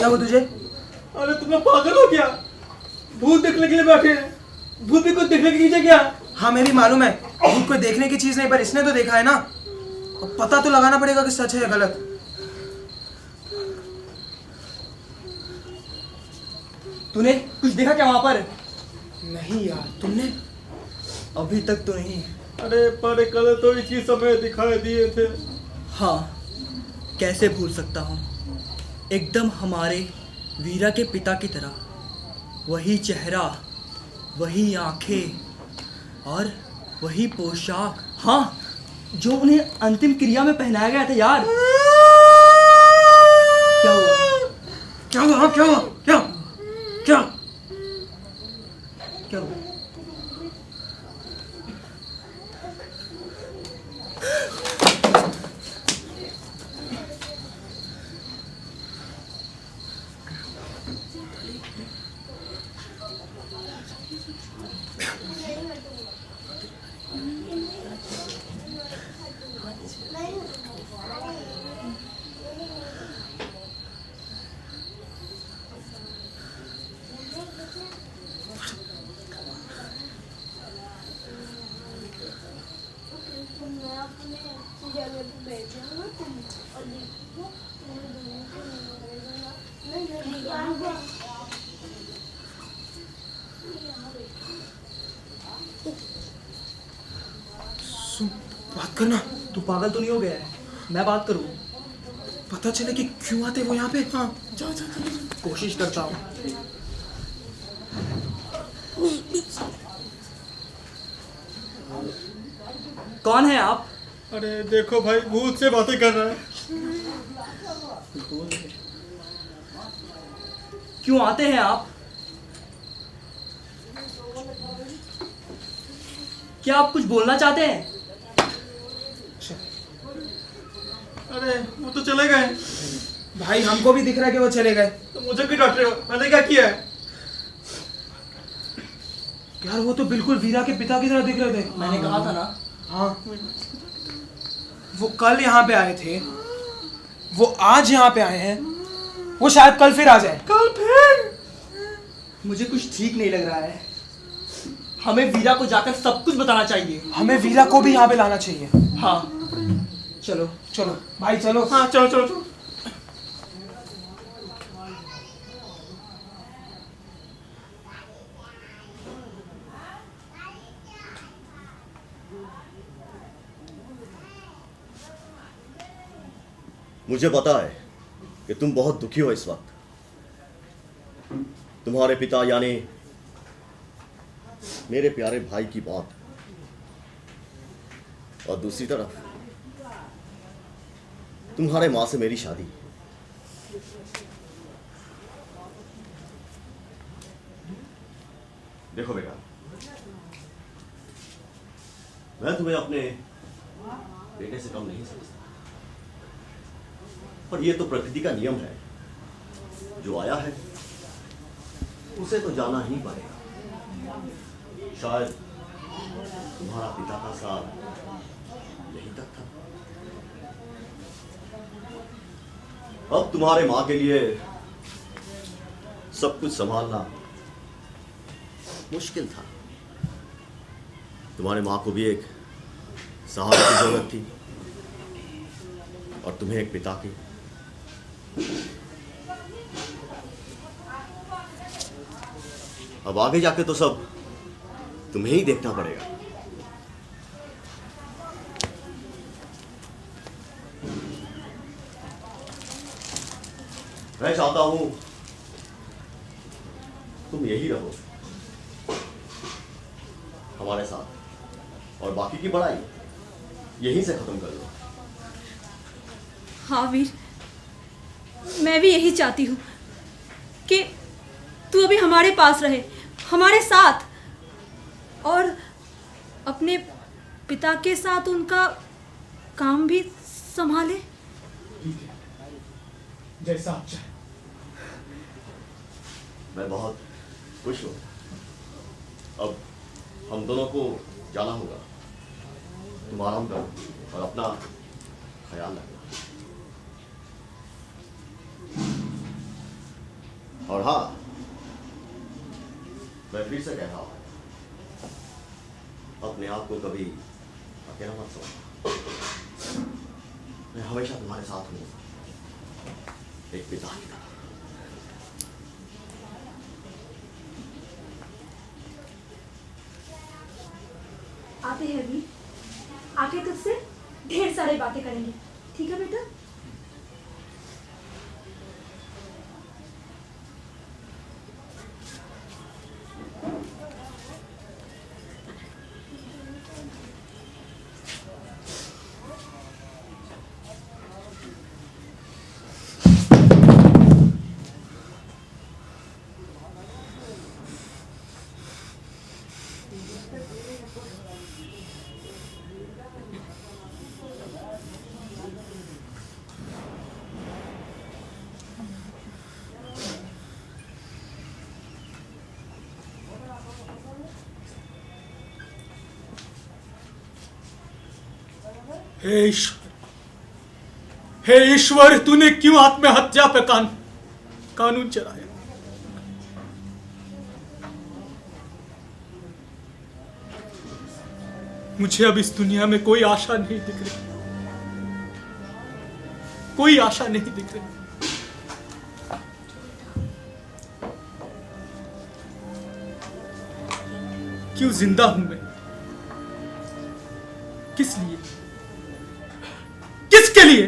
क्या हुआ तुझे? अरे तुम लोग पागल हो क्या? भूत देखने के लिए बैठे हैं। भूत भी कुछ देखने की चीज है क्या? हाँ मेरी मालूम है, भूत कोई देखने की चीज नहीं, पर इसने तो देखा है ना। अब पता तो लगाना पड़ेगा कि सच है या गलत। तूने कुछ देखा क्या वहां पर? नहीं यार, तुमने? अभी तक तो नहीं। अरे पर कल तो इसी समय दिखाई दिए थे। हाँ, कैसे भूल सकता हूँ। एकदम हमारे वीरा के पिता की तरह। वही चेहरा, वही आंखें और वही पोशाक। हाँ, जो उन्हें अंतिम क्रिया में पहनाया गया था यार। क्या हुआ? क्या हुआ? हाँ क्या हुआ? क्या क्या? क्या हुआ? सुन, बात करना। तू पागल तो नहीं हो गया है? मैं बात करूँ? पता चले कि क्यों आते वो यहाँ पे। हाँ जा जा जा, कोशिश करता हूँ। कौन है आप? अरे देखो भाई, भूत से बातें कर रहा है। क्यों आते हैं आप? क्या आप कुछ बोलना चाहते हैं? अरे वो तो चले गए। भाई हमको भी दिख रहा है कि वो चले गए। तो मुझे क्यों डांट रहे हो? मैंने क्या किया है? यार वो तो बिल्कुल वीरा के पिता की तरह दिख रहे थे। मैंने कहा था ना। हाँ, वो कल यहाँ पे आए थे, वो आज यहाँ पे आए हैं, वो शायद कल फिर आ जाए। कल फिर? मुझे कुछ ठीक नहीं लग रहा है। हमें वीरा को जाकर सब कुछ बताना चाहिए। हमें वीरा को भी यहाँ पे लाना चाहिए। हाँ, चलो चलो भाई चलो। हाँ चलो चलो चलो। मुझे पता है कि तुम बहुत दुखी हो इस वक्त। तुम्हारे पिता यानी मेरे प्यारे भाई की मौत, और दूसरी तरफ तुम्हारे मां से मेरी शादी। देखो बेटा, मैं तुम्हें अपने बेटे से कम नहीं समझता, पर यह तो प्रकृति का नियम है। जो आया है उसे तो जाना ही पड़ेगा। शायद तुम्हारा पिता का साथ यहीं तक था। अब तुम्हारे मां के लिए सब कुछ संभालना मुश्किल था। तुम्हारे मां को भी एक सहारे की जरूरत थी और तुम्हें एक पिता की। अब आगे जाके तो सब तुम्हें ही देखना पड़ेगा। मैं चाहता हूं तुम यही रहो हमारे साथ, और बाकी की पढ़ाई यहीं से खत्म कर लो। हाँ वीर, मैं भी यही चाहती हूँ कि तू अभी हमारे पास रहे, हमारे साथ, और अपने पिता के साथ उनका काम भी संभाले। ठीक है, जैसा आप चाहे। मैं बहुत खुश हूँ। अब हम दोनों को जाना होगा। तुम आराम करो और अपना ख्याल रखना। और हाँ, मैं फिर से कह रहा हूं, अपने आप को कभी अकेला मत समझो। मैं हमेशा तुम्हारे साथ हूं, एक पिता की तरह। आते हैं अभी, आके तुझसे ढेर सारी बातें करेंगे, ठीक है बेटा? हे ईश्वर, तूने क्यों आत्महत्या पे कानून चलाया? मुझे अब इस दुनिया में कोई आशा नहीं दिख रही, कोई आशा नहीं दिख रही। क्यों जिंदा हूं मैं? किस लिए? किसके लिए?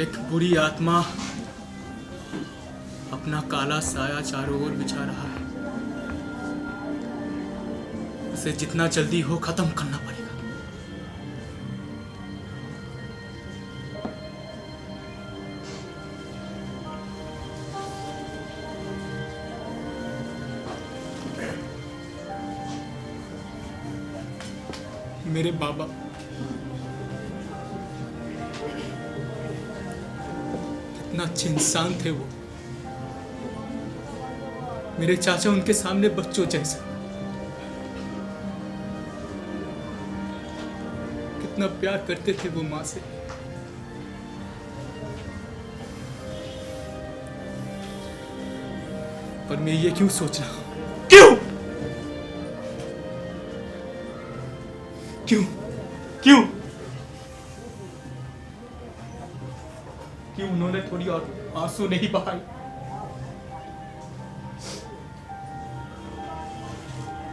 एक बुरी आत्मा अपना काला साया चारों ओर बिछा रहा है। उसे जितना जल्दी हो खत्म करना पड़ेगा। मेरे बाबा कितना अच्छे इंसान थे वो। मेरे चाचा उनके सामने बच्चों जैसे। कितना प्यार करते थे वो माँ से। पर मैं ये क्यों सोच रहा हूं? क्यों क्यों क्यों क्यों उन्होंने थोड़ी और आंसू नहीं बहाए?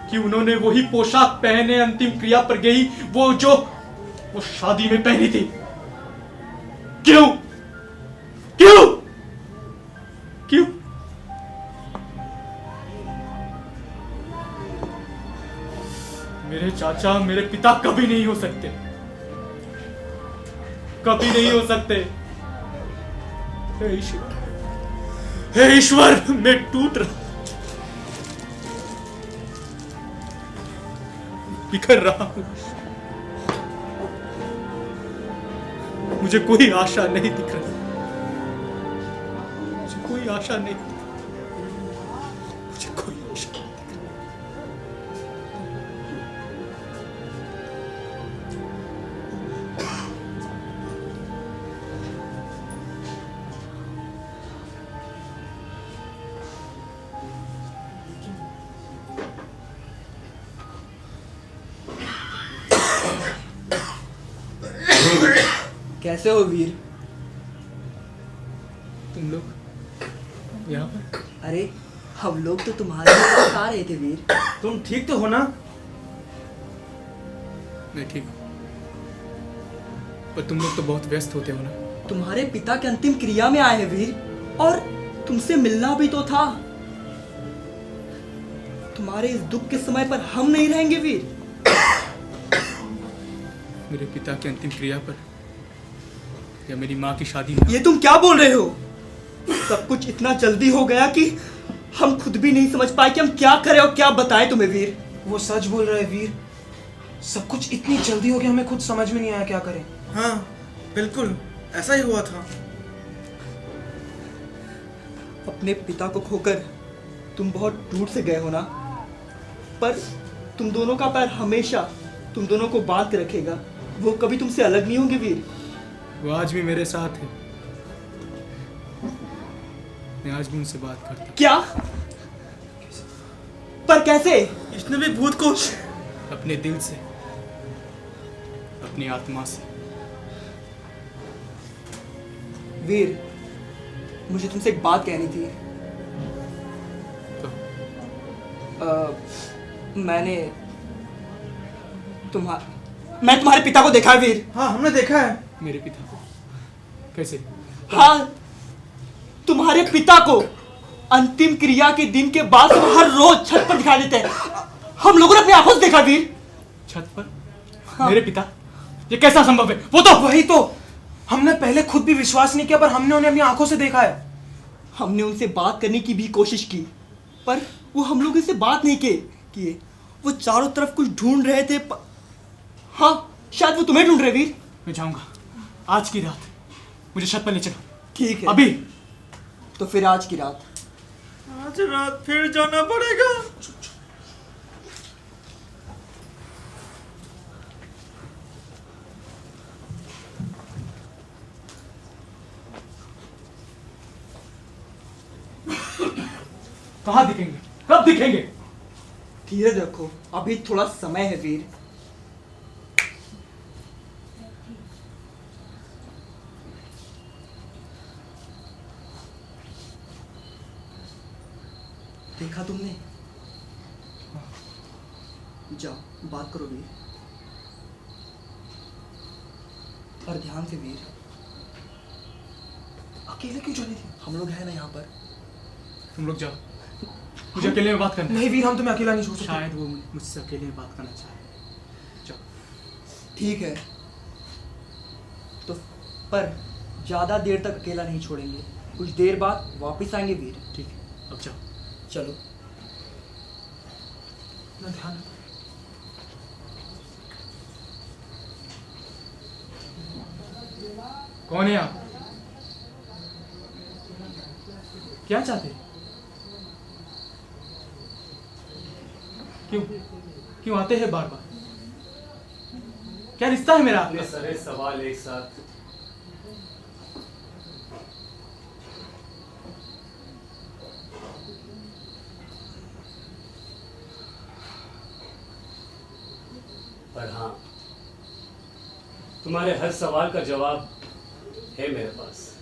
कि उन्होंने वही पोशाक पहने अंतिम क्रिया पर गई, वो शादी में पहनी थी? क्यों क्यों क्यों? मेरे चाचा मेरे पिता कभी नहीं हो सकते, कभी नहीं हो सकते। हे ईश्वर, मैं टूट रहा, बिखर रहा हूं। मुझे कोई आशा नहीं दिख रही, मुझे कोई आशा नहीं दिख रही, मुझे कोई आशा नहीं दिख रही। कैसे हो वीर? तुम लोग यहाँ पर? अरे हम लोग तो तुम्हारे पास आ रहे थे वीर। तुम ठीक तो हो ना? मैं ठीक हूँ, पर तुम लोग तो बहुत व्यस्त होते हो ना। तुम्हारे पिता के अंतिम क्रिया में आए हैं वीर, और तुमसे मिलना भी तो था। तुम्हारे इस दुख के समय पर हम नहीं रहेंगे वीर। मेरे पिता की अंतिम क्रिया पर या मेरी माँ की शादी में? ये तुम क्या बोल रहे हो? सब कुछ इतना जल्दी हो गया कि हम खुद भी नहीं समझ पाए कि हम क्या करें और क्या बताएं तुम्हें वीर। वो सच बोल रहा है वीर, सब कुछ इतनी जल्दी हो गया, हमें खुद समझ में नहीं आया क्या करें। हाँ बिल्कुल ऐसा ही हुआ था। अपने पिता को खोकर तुम बहुत टूट से गए हो ना, पर तुम दोनों का पैर हमेशा तुम दोनों को बांध के रखेगा। वो कभी तुमसे अलग नहीं होंगे वीर? वो आज भी मेरे साथ है। मैं आज भी उनसे बात करता क्या? पर कैसे? इसने भी भूत को हूं। अपने दिल से, अपनी आत्मा से। वीर, मुझे तुमसे एक बात कहनी थी। तो मैंने मैं तुम्हारे पिता को देखा है वीर। हाँ हमने देखा है। मेरे पिता को कैसे? हाँ, तुम्हारे पिता को अंतिम क्रिया के दिन के बाद तुम हर रोज छत पर दिखाई देते हैं। हम लोगों ने अपनी आंखों से देखा वीर। छत पर? मेरे पिता? ये कैसा संभव है? वो तो वही तो हमने पहले खुद भी विश्वास नहीं किया, पर हमने उन्हें अपनी आंखों से देखा है। हमने उनसे बात करने की भी कोशिश की, पर वो हम लोगों से बात नहीं किए। वो चारों तरफ कुछ ढूंढ रहे थे। हाँ, शायद वो तुम्हें ढूंढ रहे वीर। मैं जाऊंगा आज की रात। मुझे छत पर ले चलो। ठीक है, अभी। तो फिर आज की रात। आज रात फिर जाना पड़ेगा। कहाँ दिखेंगे? कब दिखेंगे? धीरज रखो, अभी थोड़ा समय है वीर। देखा तुमने? जाओ बात करो वीर, और ध्यान से वीर। अकेले क्यों चले थे? हम लोग हैं ना यहाँ पर। तुम लोग जाओ, मुझे अकेले में बात करना है। नहीं वीर, हम तुम्हें अकेला नहीं छोड़ सकते। शायद वो मुझसे अकेले में बात करना चाहे। जाओ। ठीक है, तो पर ज्यादा देर तक अकेला नहीं छोड़ेंगे। कुछ देर बाद वापस आएंगे वीर। ठीक है, अब जाओ। चलो। ना ध्यान। कौन है आप? क्या चाहते हैं? क्यों आते हैं बार बार? क्या रिश्ता है मेरा आपका? सारे सवाल एक साथ। पर हाँ, तुम्हारे हर सवाल का जवाब है मेरे पास,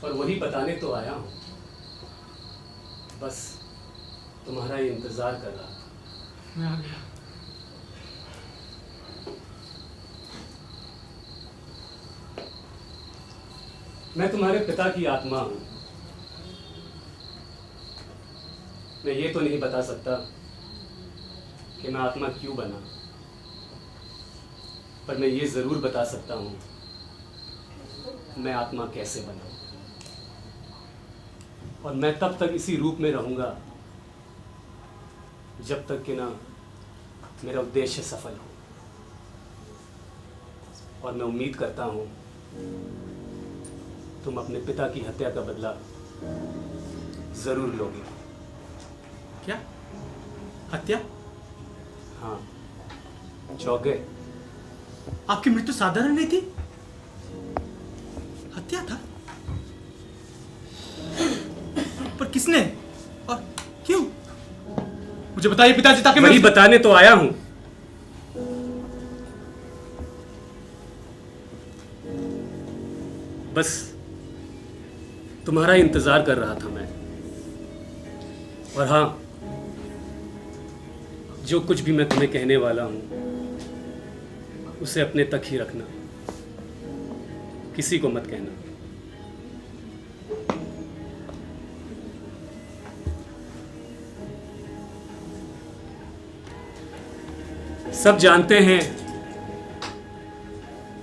और वही बताने तो आया हूं। बस तुम्हारा ही इंतजार कर रहा था। मैं आ गया। मैं तुम्हारे पिता की आत्मा हूं। मैं ये तो नहीं बता सकता कि मैं आत्मा क्यों बना, पर मैं ये जरूर बता सकता हूं मैं आत्मा कैसे बना। और मैं तब तक इसी रूप में रहूंगा जब तक कि ना मेरा उद्देश्य सफल हो। और मैं उम्मीद करता हूं तुम अपने पिता की हत्या का बदला जरूर लोगे। क्या? हत्या? हाँ, चौंक गए? आपकी मृत्यु साधारण नहीं थी, हत्या था। पर किसने और क्यों? मुझे बताइए पिताजी, ताकि वही बताने तो आया हूं। बस तुम्हारा इंतजार कर रहा था मैं। और हाँ, जो कुछ भी मैं तुम्हें कहने वाला हूं उसे अपने तक ही रखना, किसी को मत कहना। सब जानते हैं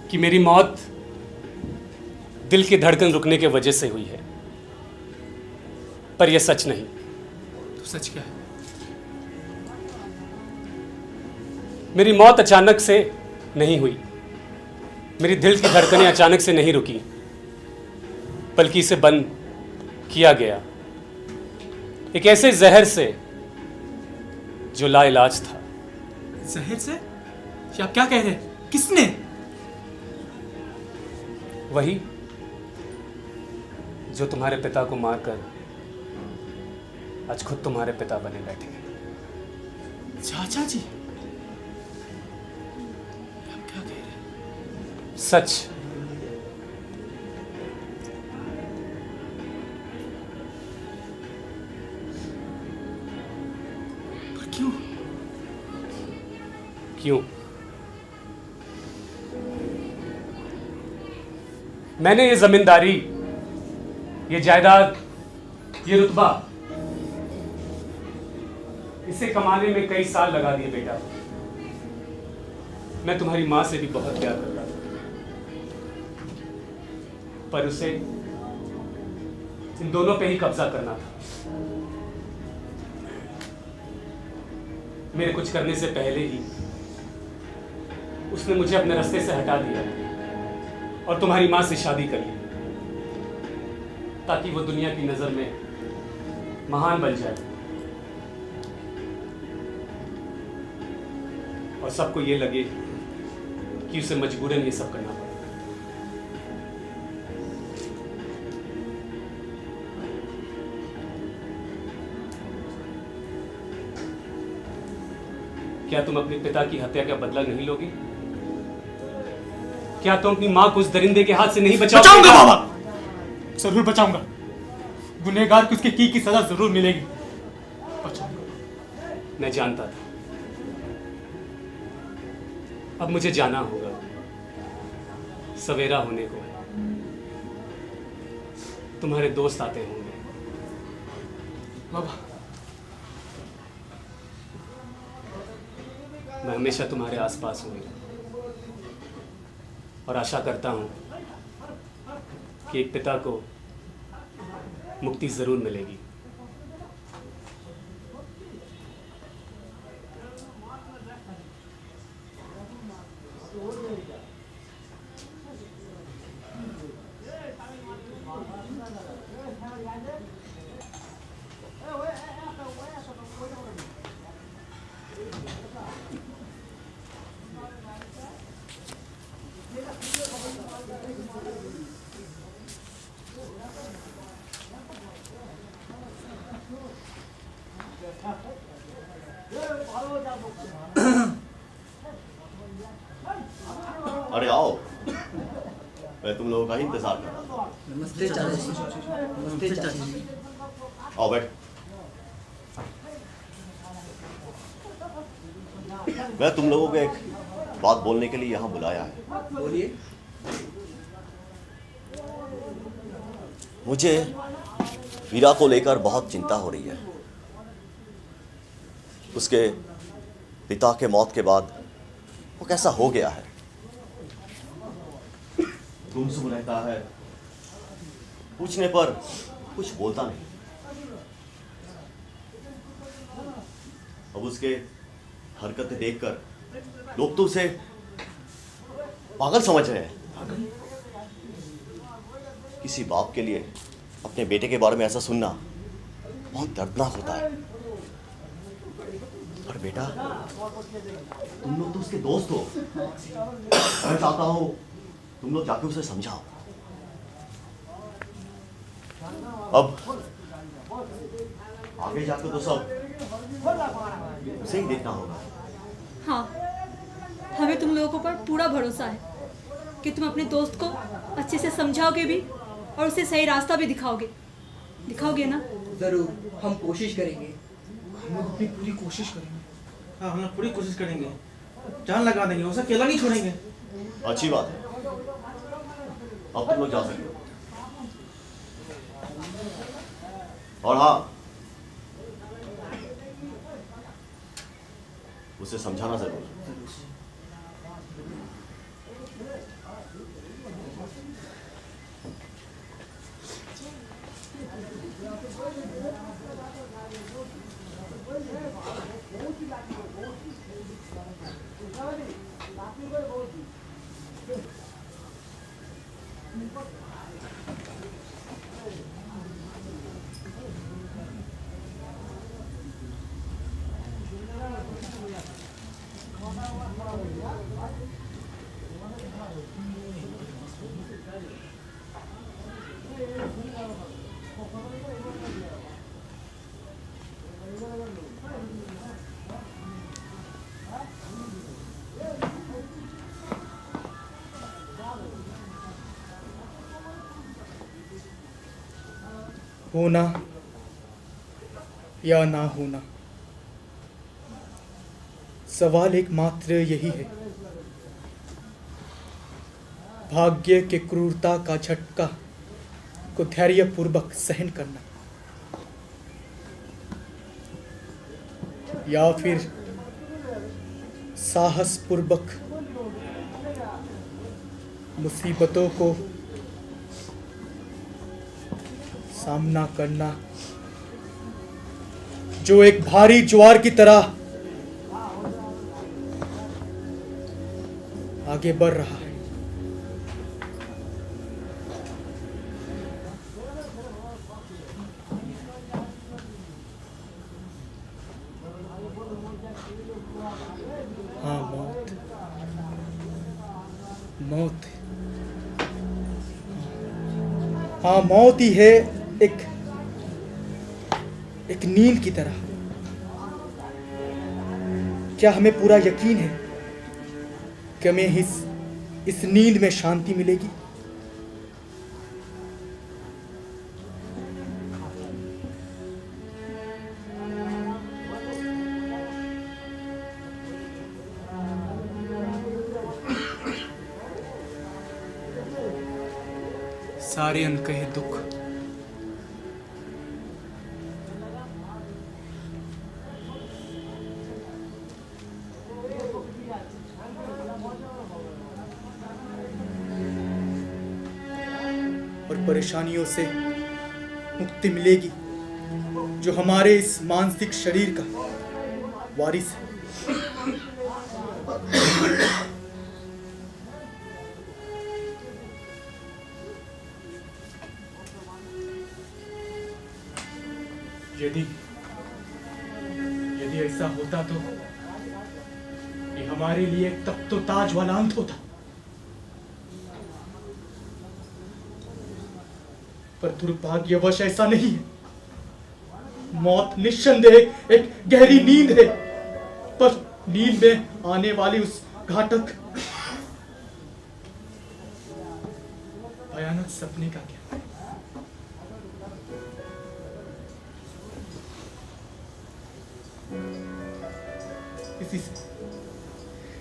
कि मेरी मौत दिल की धड़कन रुकने के वजह से हुई है, पर यह सच नहीं। तो सच क्या है? मेरी मौत अचानक से नहीं हुई। मेरी दिल की धड़कनें अचानक से नहीं रुकी, बल्कि इसे बंद किया गया एक ऐसे जहर से जो लाइलाज था। जहर से? ये आप क्या कह रहे हैं? किसने? वही जो तुम्हारे पिता को मारकर आज खुद तुम्हारे पिता बने बैठे हैं। चाचा जी, आप क्या कह रहे हैं? सच। पर क्यों? क्यों? मैंने ये जमींदारी, ये जायदाद, ये रुतबा, इसे कमाने में कई साल लगा दिए बेटा। मैं तुम्हारी मां से भी बहुत प्यार कर रहा था, पर उसे इन दोनों पे ही कब्जा करना था। मेरे कुछ करने से पहले ही उसने मुझे अपने रास्ते से हटा दिया और तुम्हारी मां से शादी कर ली, ताकि वो दुनिया की नजर में महान बन जाए और सबको ये लगे कि उसे मजबूरन ये सब करना पड़ा। क्या तुम अपने पिता की हत्या का बदला नहीं लोगे? क्या तुम अपनी मां को उस दरिंदे के हाथ से नहीं बचाओगे? बचाऊंगा बाबा, जरूर बचाऊंगा। गुनहगार को उसके की सजा जरूर मिलेगी। बचाऊंगा। मैं जानता था। अब मुझे जाना होगा, सवेरा होने को है। तुम्हारे दोस्त आते होंगे। बाबा, मैं हमेशा तुम्हारे आसपास हूँ और आशा करता हूँ कि एक पिता को मुक्ति जरूर मिलेगी। अरे आओ, मैं तुम लोगों का ही इंतजार कर रहा था। नमस्ते चाचा जी। नमस्ते चाचा जी। आओ बैठ। मैं तुम लोगों को एक बात बोलने के लिए यहाँ बुलाया है। बोलिए। मुझे वीरा को लेकर बहुत चिंता हो रही है। उसके पिता के मौत के बाद वो कैसा हो गया है, गुमसुम रहता है, पूछने पर कुछ बोलता नहीं। अब उसके हरकतें देखकर लोग तो उसे पागल समझ रहे हैं। किसी बाप के लिए अपने बेटे के बारे में ऐसा सुनना बहुत दर्दनाक होता है। पर बेटा, तुम लोग तो उसके दोस्त हो। मैं चाहता हूं तुम लोग जाके उसे समझाओ। अब आगे जाकर तो सब उसे ही देखना होगा। हाँ, हमें तुम लोगों पर पूरा भरोसा है कि तुम अपने दोस्त को अच्छे से समझाओगे भी और उसे सही रास्ता भी दिखाओगे ना? जरूर, हम कोशिश करेंगे। हम लोग अपनी पूरी कोशिश करेंगे। हाँ, हम लोग पूरी कोशिश करेंगे, जान लगा देंगे, उसे अकेला नहीं छोड़ेंगे। अच्छी बात है, अब तुम लोग जा सकते हो। और हाँ, उसे समझाना जरूर। होना या ना होना, सवाल एकमात्र यही है, भाग्य के क्रूरता का झटका को धैर्यपूर्वक सहन करना, या फिर साहसपूर्वक मुसीबतों को सामना करना, जो एक भारी ज्वार की तरह आगे बढ़ रहा है। हाँ, मौत, मौत, हाँ, मौत ही है एक नींद की तरह। क्या हमें पूरा यकीन है कि हमें इस नींद में शांति मिलेगी? सारे अनकहे दुख, और परेशानियों से मुक्ति मिलेगी जो हमारे इस मानसिक शरीर का वारिस है। यदि ऐसा होता तो ये हमारे लिए तब तो ताज वाला अंत होता, पर दुर्भाग्यवश ऐसा नहीं है। मौत निस्संदेह एक गहरी नींद है, पर नींद में आने वाली उस घातक भयानक सपने का क्या?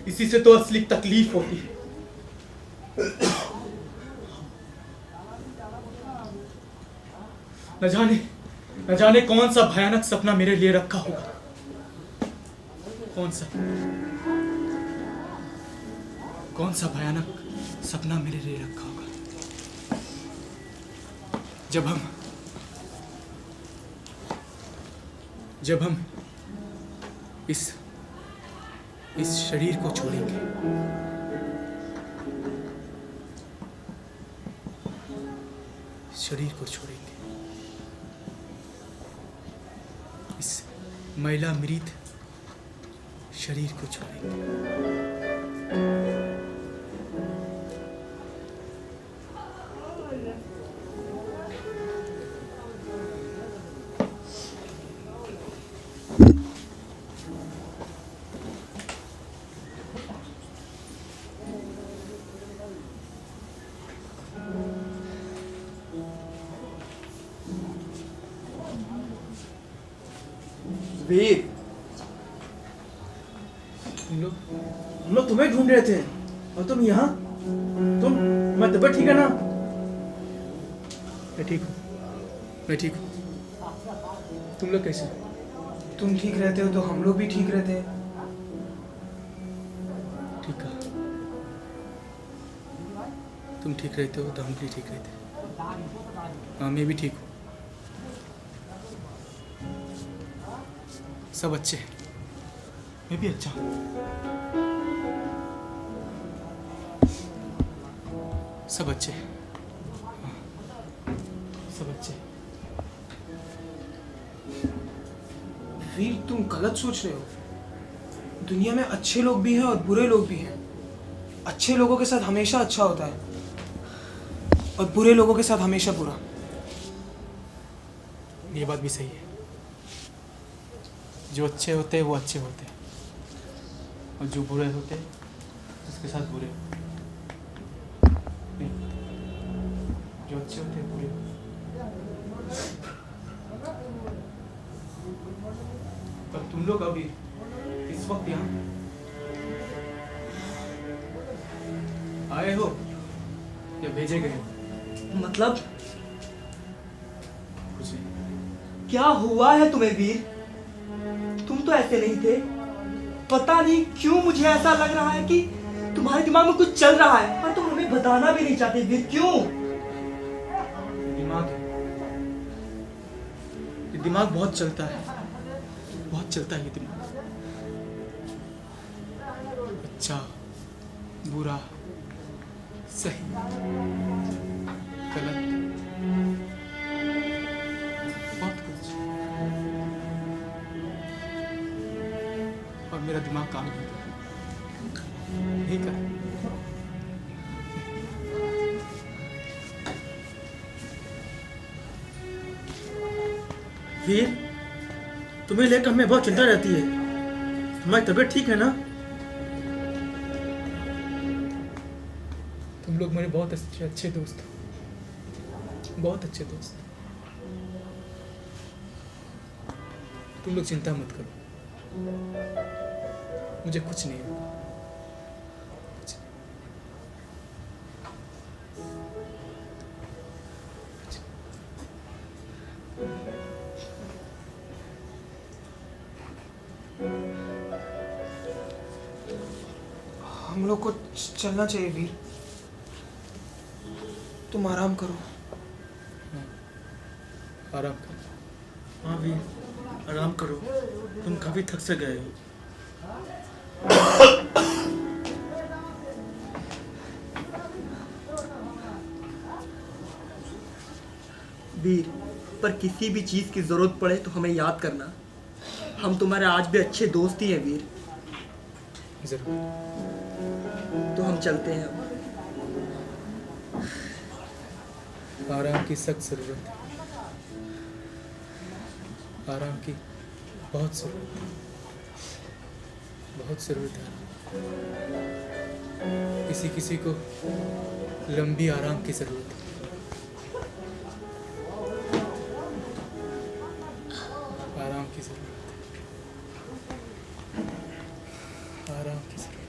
इसी से तो असली तकलीफ होती है। न जाने कौन सा भयानक सपना मेरे लिए रखा होगा। कौन सा भयानक सपना मेरे लिए रखा होगा। जब हम इस शरीर को छोड़ेंगे, इस मैला मृत शरीर को छोड़ेंगे। वीर, हम लोग तुम्हें ढूंढ रहे थे और तुम यहाँ। मैं तबीयत ठीक है ना? मैं ठीक हूँ। तुम लोग कैसे? तुम ठीक रहते हो तो हम लोग भी ठीक रहते हैं। ठीक है, तुम ठीक रहते हो तो हम भी ठीक रहते हैं। हाँ, मैं भी ठीक हूँ। सब अच्छे हैं। मैं भी अच्छा हूँ। सब अच्छे हैं। हाँ, सब अच्छे हैं। वीर, तुम गलत सोच रहे हो। दुनिया में अच्छे लोग भी हैं और बुरे लोग भी हैं। अच्छे लोगों के साथ हमेशा अच्छा होता है और बुरे लोगों के साथ हमेशा बुरा। ये बात भी सही है। जो अच्छे होते हैं वो अच्छे होते हैं, और जो बुरे होते हैं उसके साथ बुरे नहीं होते। जो अच्छे होते हैं बुरे होते हैं। तुम लोग अभी इस वक्त यहाँ आए हो या भेजे गए हो? मतलब कुछ नहीं। क्या हुआ है तुम्हें वीर? तुम तो ऐसे नहीं थे। पता नहीं क्यों मुझे ऐसा लग रहा है कि तुम्हारे दिमाग में कुछ चल रहा है, पर तुम हमें बताना भी नहीं चाहते वीर। क्यों? दिमाग है, ये दिमाग बहुत चलता है, बहुत चलता है ये दिमाग। अच्छा, बुरा, सही, गलत, बहुत कुछ। और मेरा दिमाग काम नहीं कर, नहीं कर। वीर, तुम्हें लेकर हमें बहुत चिंता रहती है। तुम्हारी तबीयत ठीक है ना? तुम लोग मेरे बहुत अच्छे दोस्त हो, बहुत अच्छे दोस्त। तुम लोग चिंता मत करो, मुझे कुछ नहीं होगा। कुछ नहीं। हम लोग को चलना चाहिए वीर। तुम आराम करो। आराम करो। हाँ वीर, आराम करो, तुम काफी थक से गए हो। वीर, पर किसी भी चीज की जरूरत पड़े तो हमें याद करना। हम तुम्हारे आज भी अच्छे दोस्त ही हैं वीर। जरूर। तो हम चलते हैं अब। आराम की सख्त जरूरत है, आराम की बहुत जरूरत है, बहुत जरूरत है। किसी किसी को लंबी आराम की जरूरत है। आराम की जरूरत है, आराम की जरूरत है।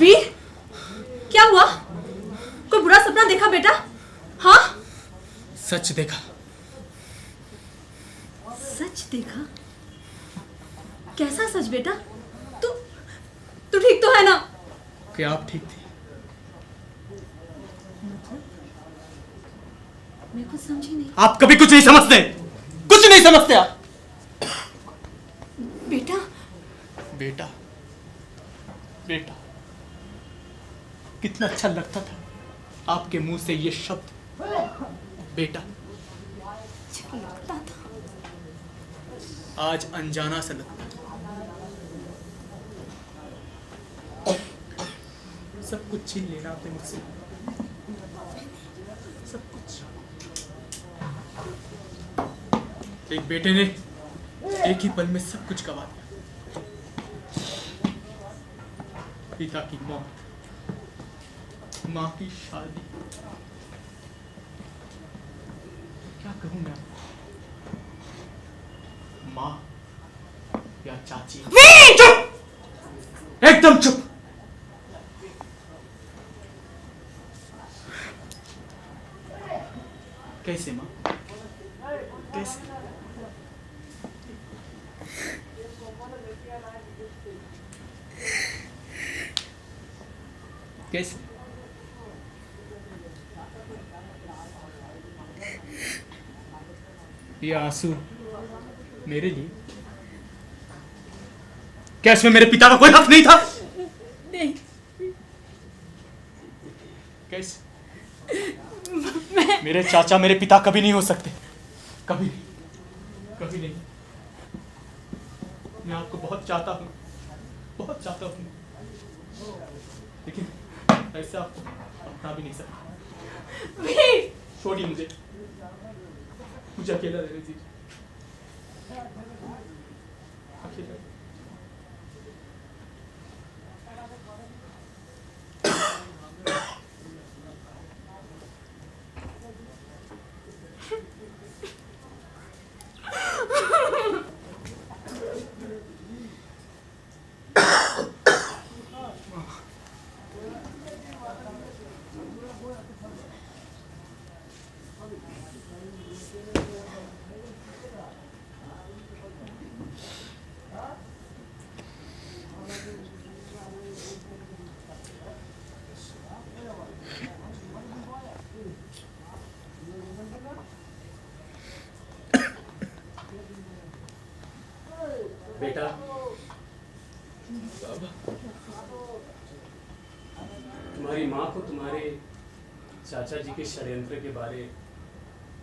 वीर, क्या हुआ? कोई बुरा सपना देखा बेटा? हाँ? सच देखा। सच देखा? कैसा सच बेटा? तू तू ठीक तो है ना? क्या आप ठीक थी? मैं कुछ समझी नहीं। आप कभी कुछ नहीं समझते, कुछ नहीं समझते आप। बेटा, बेटा, बेटा, कितना अच्छा लगता था आपके मुंह से ये शब्द, बेटा। अच्छा लगता था। आज अनजाना सा लगता है। सब कुछ छीन लेना आपने मुझसे, सब कुछ। एक बेटे ने एक ही पल में सब कुछ गवा दिया। पिता की मौत, माँ की शादी, क्या कहूं मैं आपको? माँ या चाची? चुप! एकदम चुप! कैसे माँ? कैसे? कैसे? ये आंसू मेरे लिए? क्या इसमें मेरे पिता का कोई हक नहीं था? नहीं, कैसे? मेरे चाचा मेरे पिता कभी नहीं हो सकते, कभी नहीं, कभी नहीं। मैं आपको बहुत चाहता हूँ, बहुत चाहता हूँ, लेकिन ऐसे आपको अपना भी नहीं सकता। छोड़िए मुझे अकेला रहने दीजिए, अकेला। बेटा, तुम्हारी माँ को तुम्हारे चाचा जी के षड्यंत्र के बारे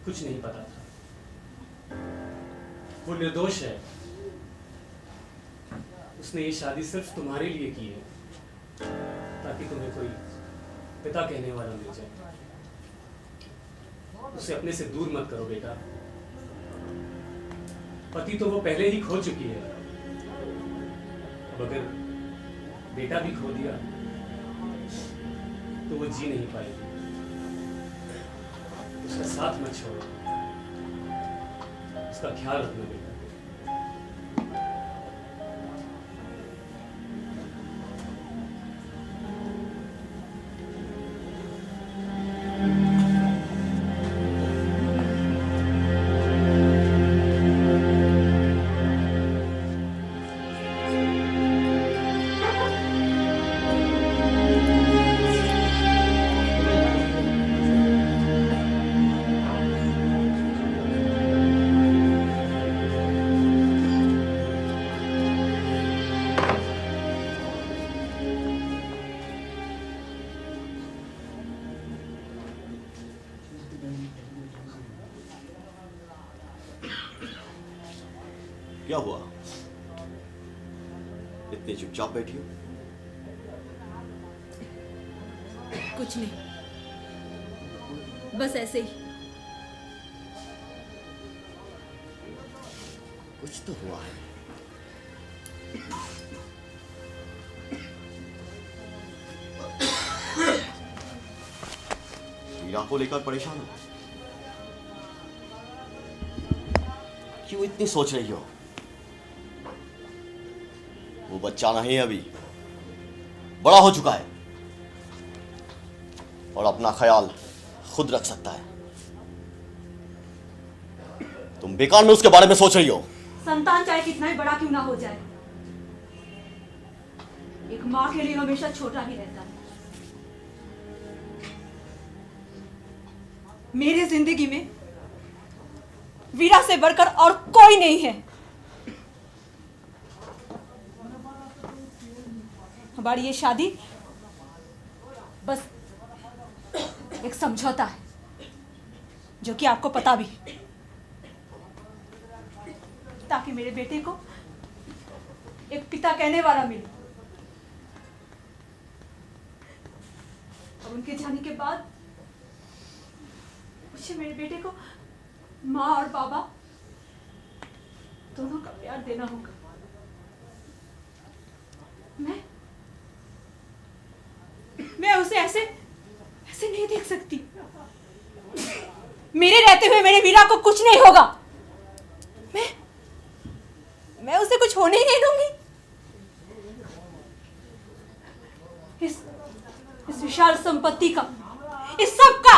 कुछ नहीं पता था। वो निर्दोष है। उसने ये शादी सिर्फ तुम्हारे लिए की है, ताकि तुम्हें कोई पिता कहने वाला मिल जाए। उसे अपने से दूर मत करो बेटा। पति तो वो पहले ही खो चुकी है। अब अगर बेटा भी खो दिया तो वो जी नहीं पाएगी। उसका साथ मत छोड़ो, उसका ख्याल रखना बेटा। क्या हुआ? इतने चुपचाप बैठी हो? कुछ नहीं, बस ऐसे ही। कुछ तो हुआ है। वीरा को लेकर परेशान हो? क्यों इतनी सोच रही हो? वो बच्चा नहीं अभी, बड़ा हो चुका है और अपना ख्याल खुद रख सकता है। तुम बेकार में उसके बारे में सोच रही हो। संतान चाहे कितना ही बड़ा क्यों ना हो जाए, एक माँ के लिए हमेशा छोटा ही रहता है। मेरी जिंदगी में वीरा से बढ़कर और कोई नहीं है। हमारी ये शादी बस एक समझौता है, जो कि आपको पता भी है, ताकि मेरे बेटे को एक पिता कहने वाला मिले। और उनके जाने के बाद मुझे मेरे बेटे को माँ और बाबा दोनों का प्यार देना होगा। मैं उसे ऐसे ऐसे नहीं देख सकती। मेरे रहते हुए मेरे वीरा को कुछ नहीं होगा। मैं उसे कुछ होने ही नहीं दूंगी। इस विशाल संपत्ति का, इस सब का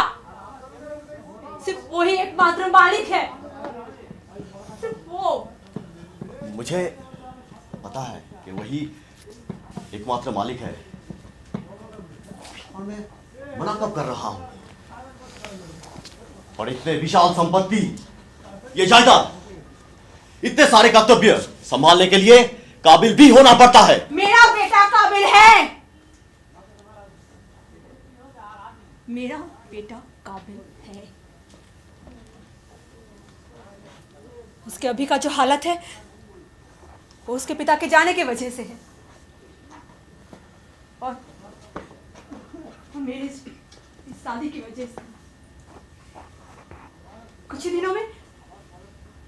सिर्फ वही एकमात्र मालिक है, सिर्फ वो। मुझे पता है कि वही एकमात्र मालिक है, और मैं मना कब कर रहा हूं? और इतने विशाल संपत्ति, ये जायदाद, इतने सारे कर्तव्य संभालने के लिए काबिल भी होना पड़ता है। मेरा बेटा काबिल है। मेरा बेटा काबिल है। उसके अभी का जो हालत है वो उसके पिता के जाने की वजह से है, और मेरी इस शादी की वजह से। कुछ ही दिनों में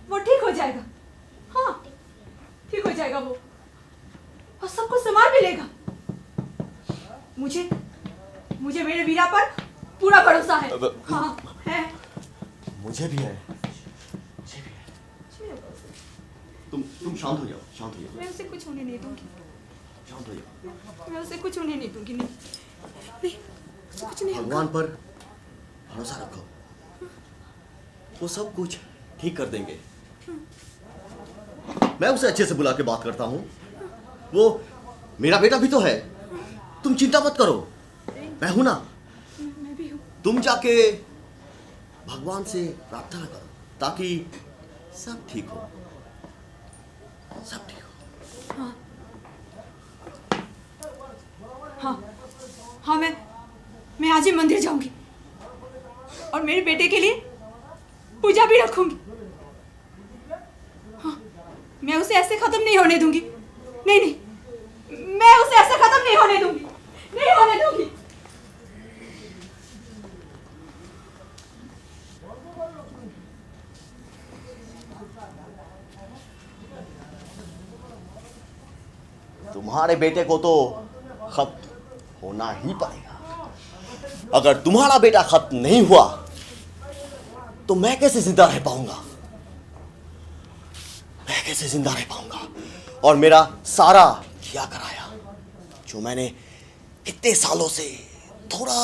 वो ठीक हो जाएगा। हाँ, ठीक हो जाएगा वो, और सब कुछ संभाल भी लेगा। मुझे मेरे वीरा पर पूरा भरोसा है। हाँ, है। मुझे भी है, मुझे भी है। तुम शांत हो जाओ, शांत हो जाओ। मैं उसे कुछ होने नहीं दूंगी। शांत हो जाओ। मैं उसे कुछ होने नहीं दूंगी। नहीं, उसे कुछ नहीं होगा। भगवान पर भरोसा रखो, वो सब कुछ ठीक कर देंगे। मैं उसे अच्छे से बुला के बात करता हूँ। वो मेरा बेटा भी तो है, तुम चिंता मत करो, मैं हूं ना। मैं भी हूँ। तुम जाके भगवान से प्रार्थना करो ताकि सब ठीक हो, सब ठीक हो। हाँ, मैं आज ही मंदिर जाऊंगी और मेरे बेटे के लिए पूजा भी रखूंगी। हाँ, मैं उसे ऐसे खत्म नहीं होने दूंगी। नहीं, मैं उसे ऐसे खत्म नहीं होने दूंगी, नहीं होने दूंगी। तुम्हारे बेटे को तो खत्म होना ही पड़ेगा। अगर तुम्हारा बेटा खत्म नहीं हुआ तो मैं कैसे जिंदा रह पाऊंगा? मैं कैसे जिंदा रह पाऊंगा? और मेरा सारा किया कराया जो मैंने इतने सालों से थोड़ा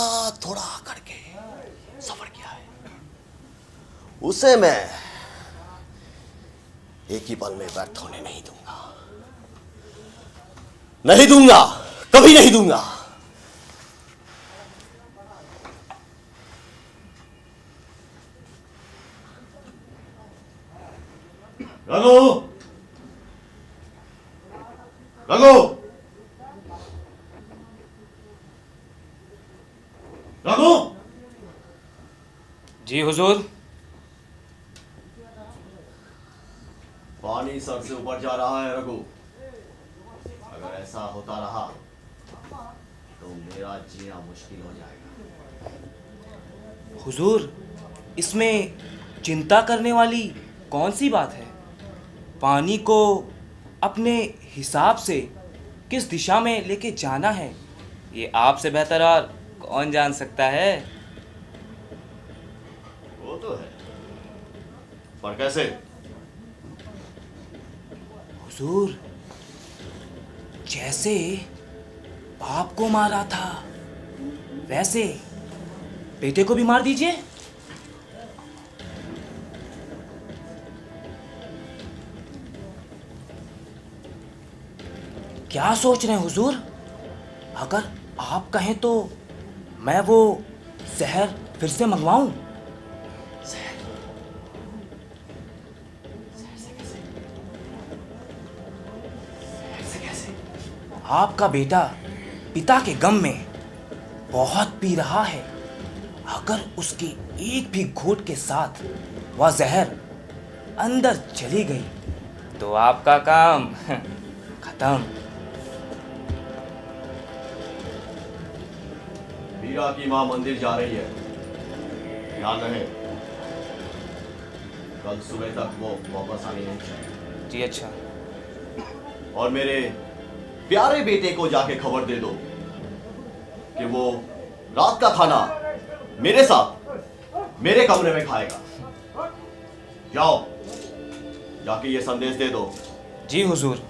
थोड़ा करके सफर किया है, उसे मैं एक ही पल में व्यर्थ होने नहीं दूंगा। नहीं दूंगा, कभी नहीं दूंगा। रघु, रघु, रघु। जी हुजूर। पानी सर से ऊपर जा रहा है रघु। अगर ऐसा होता रहा तो मेरा जीना मुश्किल हो जाएगा। हुजूर, इसमें चिंता करने वाली कौन सी बात है? पानी को अपने हिसाब से किस दिशा में लेके जाना है, ये आपसे बेहतर और कौन जान सकता है? वो तो है, पर कैसे? हुजूर, जैसे बाप को मारा था वैसे बेटे को भी मार दीजिए। क्या सोच रहे हैं हुजूर? अगर आप कहें तो मैं वो जहर फिर से मंगवाऊं? आपका बेटा पिता के गम में बहुत पी रहा है। अगर उसके एक भी घूंट के साथ वह जहर अंदर चली गई तो आपका काम खत्म। वीरा की मां मंदिर जा रही है, ध्यान रहे। कल सुबह तक वो वापस आनी नहीं चाहिए। जी अच्छा। और मेरे प्यारे बेटे को जाके खबर दे दो कि वो रात का खाना मेरे साथ मेरे कमरे में खाएगा। जाओ, जाके ये संदेश दे दो। जी हुजूर,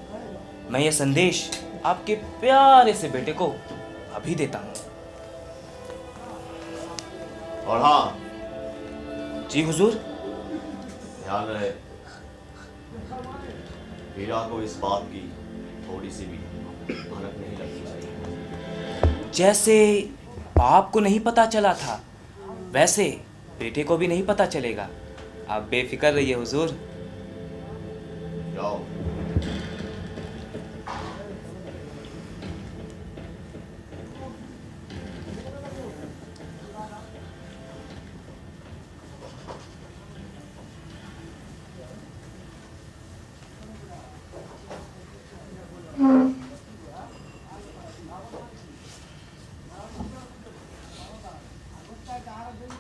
मैं ये संदेश आपके प्यारे से बेटे को अभी देता हूँ। और हाँ, जी हुजूर। ध्यान रहे, हीरा को इस बात की थोड़ी सी भी भनक नहीं लगनी चाहिए। जैसे बाप को नहीं पता चला था, वैसे बेटे को भी नहीं पता चलेगा। आप बेफिक्र रहिए हुजूर। जाओ।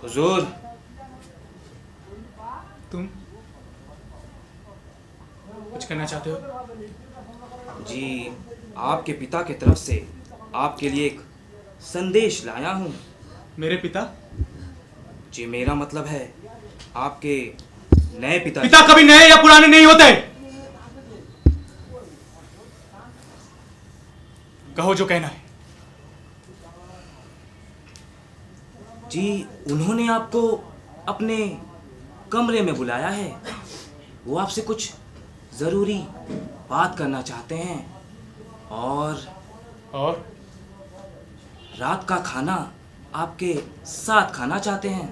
हुजूर, तुम कुछ कहना चाहते हो? जी आपके पिता की तरफ से आपके लिए एक संदेश लाया हूँ। मेरे पिता? जी मेरा मतलब है आपके नए पिता। पिता कभी नए या पुराने नहीं होते। कहो जो कहना है। जी उन्होंने आपको अपने कमरे में बुलाया है। वो आपसे कुछ ज़रूरी बात करना चाहते हैं और रात का खाना आपके साथ खाना चाहते हैं।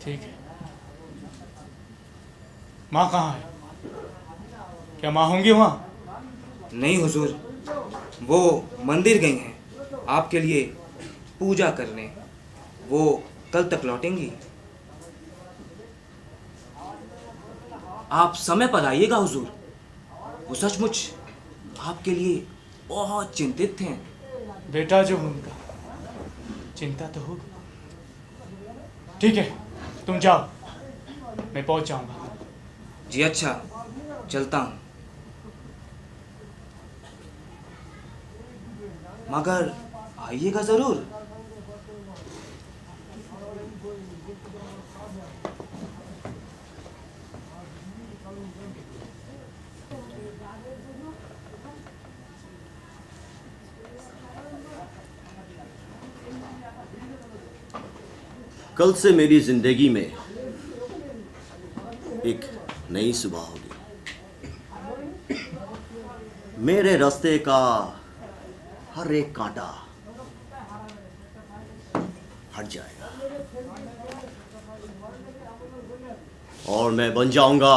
ठीक है। माँ कहाँ है? क्या माँ होंगी वहाँ? नहीं हुजूर, वो मंदिर गई हैं आपके लिए पूजा करने। वो कल तक लौटेंगी। आप समय पर आइएगा हुजूर। वो सचमुच आपके लिए बहुत चिंतित थे। बेटा जो उनका चिंता तो होगी। ठीक है, तुम जाओ, मैं पहुंच जाऊंगा। जी अच्छा, चलता हूँ। मगर आइएगा जरूर। कल से मेरी जिंदगी में एक नई सुबह होगी। मेरे रास्ते का हर एक कांटा हट जाएगा और मैं बन जाऊंगा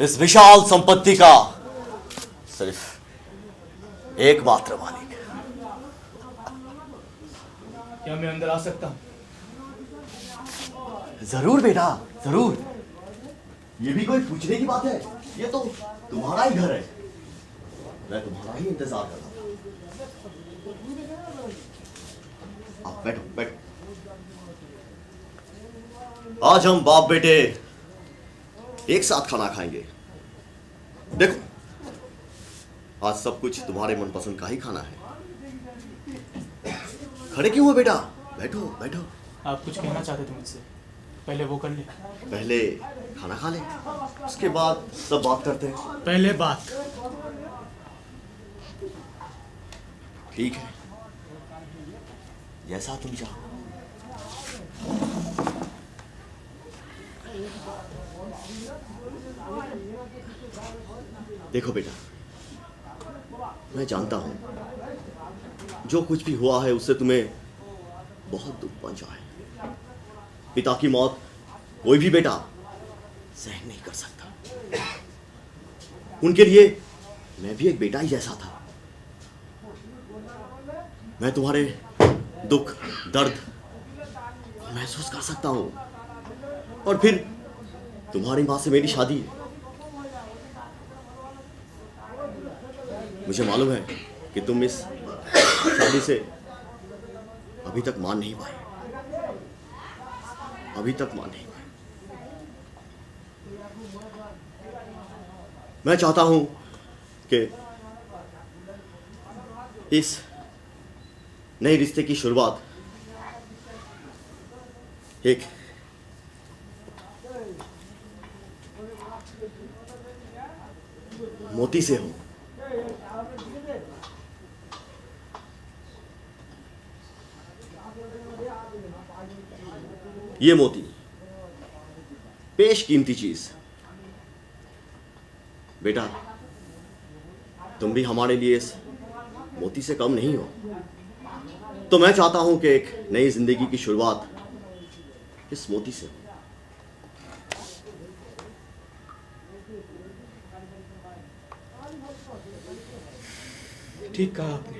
इस विशाल संपत्ति का सिर्फ एकमात्र मालिक। क्या मैं अंदर आ सकता हूँ? जरूर बेटा, जरूर। ये भी कोई पूछने की बात है? ये तो तुम्हारा ही घर है। मैं तुम्हारा ही इंतजार कर रहा था। आप बैठो, बैठो। आज हम बाप बेटे एक साथ खाना खाएंगे। देखो, आज सब कुछ तुम्हारे मनपसंद का ही खाना है। खड़े क्यों हो बेटा? बैठो, बैठो। आप कुछ कहना चाहते थे मुझसे? पहले वो कर ले। पहले खाना खा ले, उसके बाद सब बात करते हैं। पहले बात। ठीक है, जैसा तुम चाहो। देखो बेटा, मैं जानता हूं जो कुछ भी हुआ है उससे तुम्हें बहुत दुख पहुंचा है। पिता की मौत कोई भी बेटा सहन नहीं कर सकता। उनके लिए मैं भी एक बेटा ही जैसा था। मैं तुम्हारे दुख दर्द महसूस कर सकता हूं। और फिर तुम्हारी मां से मेरी शादी, मुझे मालूम है कि तुम इस शादी से अभी तक मान नहीं पाए, अभी तक मान नहीं पाए। मैं चाहता हूं कि इस नए रिश्ते की शुरुआत एक मोती से हो। ये मोती पेश कीमती चीज। बेटा, तुम भी हमारे लिए इस मोती से कम नहीं हो। तो मैं चाहता हूं कि एक नई जिंदगी की शुरुआत इस मोती से हो। ठीक कहा आपने।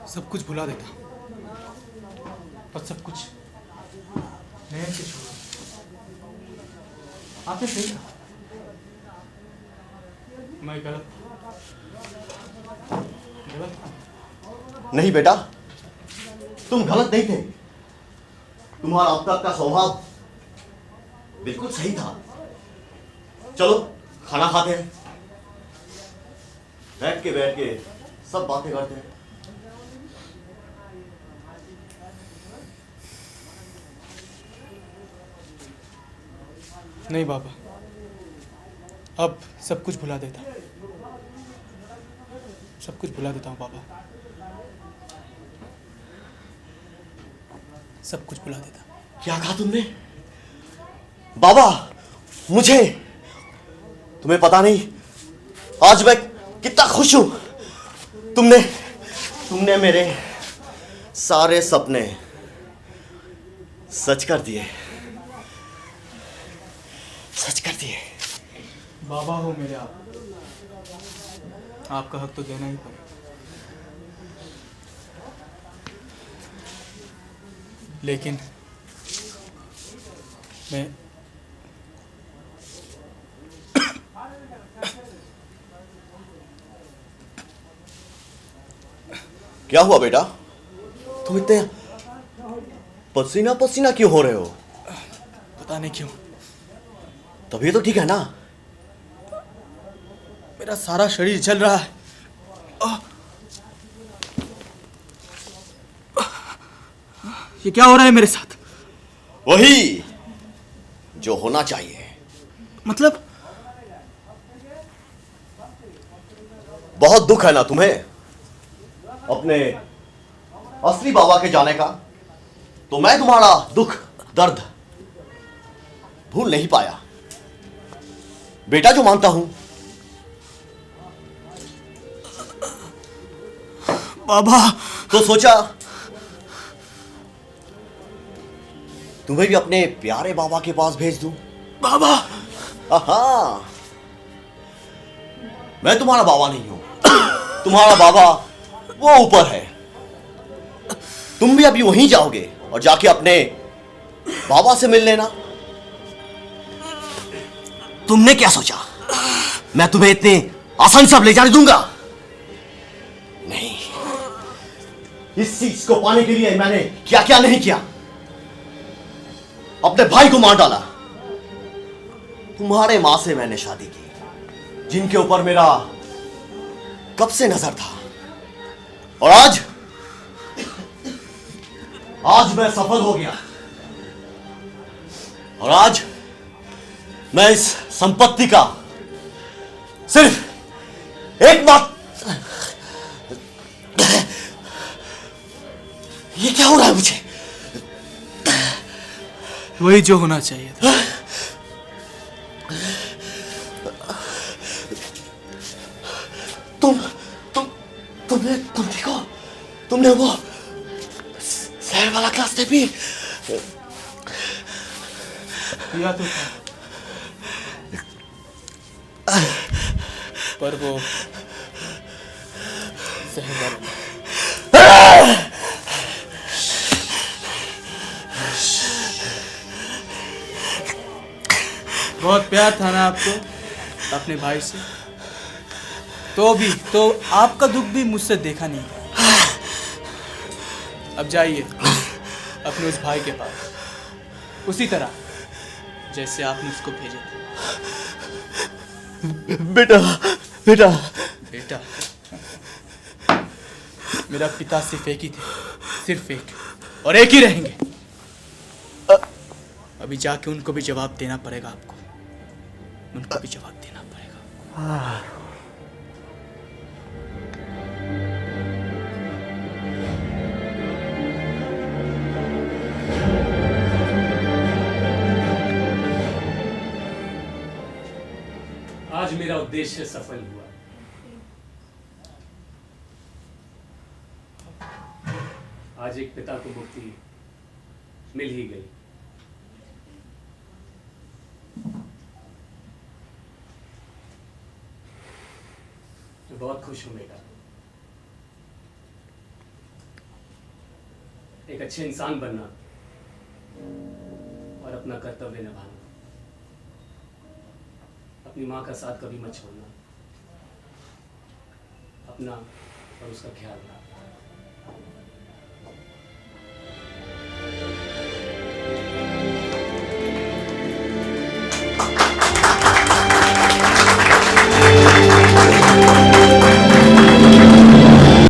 सब कुछ भुला देता और सब कुछ नए से शुरू। आपने सही कहा, मैं गलत नहीं बेटा, तुम गलत नहीं थे। तुम्हारा अब तक का स्वभाव बिल्कुल सही था। चलो खाना खाते हैं, बैठ के सब बातें करते हैं। नहीं बाबा, अब सब कुछ भुला देता, सब कुछ भुला देता हूँ बाबा, सब कुछ भुला देता। क्या कहा तुमने? बाबा, मुझे तुम्हें पता नहीं आज मैं कितना खुश हूं। तुमने मेरे सारे सपने सच कर दिए, सच कर दिए। बाबा हो मेरे आप, आपका हक तो देना ही पड़ेगा। लेकिन मैं क्या हुआ बेटा? तुम इतने पसीना पसीना क्यों हो रहे हो? पता नहीं क्यों तभी तो ठीक है ना? मेरा सारा शरीर जल रहा है। ये क्या हो रहा है मेरे साथ? वही जो होना चाहिए। मतलब बहुत दुख है ना तुम्हें अपने असली बाबा के जाने का? तो मैं तुम्हारा दुख दर्द भूल नहीं पाया बेटा, जो मानता हूं। बाबा, तो सोचा तुम्हें भी अपने प्यारे बाबा के पास भेज दूं। बाबा, आहा, मैं तुम्हारा बाबा नहीं हूं, तुम्हारा बाबा वो ऊपर है। तुम भी अभी वहीं जाओगे और जाके अपने बाबा से मिल लेना। तुमने क्या सोचा मैं तुम्हें इतने आसान से अब ले जाने दूंगा? नहीं, इस चीज को पाने के लिए मैंने क्या क्या नहीं किया। अपने भाई को मार डाला, तुम्हारे मां से मैंने शादी की जिनके ऊपर मेरा कब से नजर था, और आज मैं सफल हो गया। और आज मैं इस संपत्ति का सिर्फ एक बात। ये क्या हो रहा है मुझे? वही जो होना चाहिए था। तुम देखो, तुमने वो शहर वाला क्लास ने भी पिया तो था, पर वो जहर वाला। बहुत प्यार था ना आपको अपने भाई से, तो आपका दुख भी मुझसे देखा नहीं गया। अब जाइए अपने उस भाई के पास उसी तरह जैसे आपने उसको भेजे थे। बेटा बेटा बेटा, मेरा पिता सिर्फ एक ही थे, सिर्फ एक, और एक ही रहेंगे। अभी जाके उनको भी जवाब देना पड़ेगा आपको, उनको भी जवाब देना पड़ेगा। आज मेरा उद्देश्य सफल हुआ। आज एक पिता को मुक्ति मिल ही गई। मैं बहुत खुश हूं बेटा। एक अच्छे इंसान बनना और अपना कर्तव्य निभाना, अपनी माँ का साथ कभी मत छोड़ना, अपना और उसका ख्याल रखना।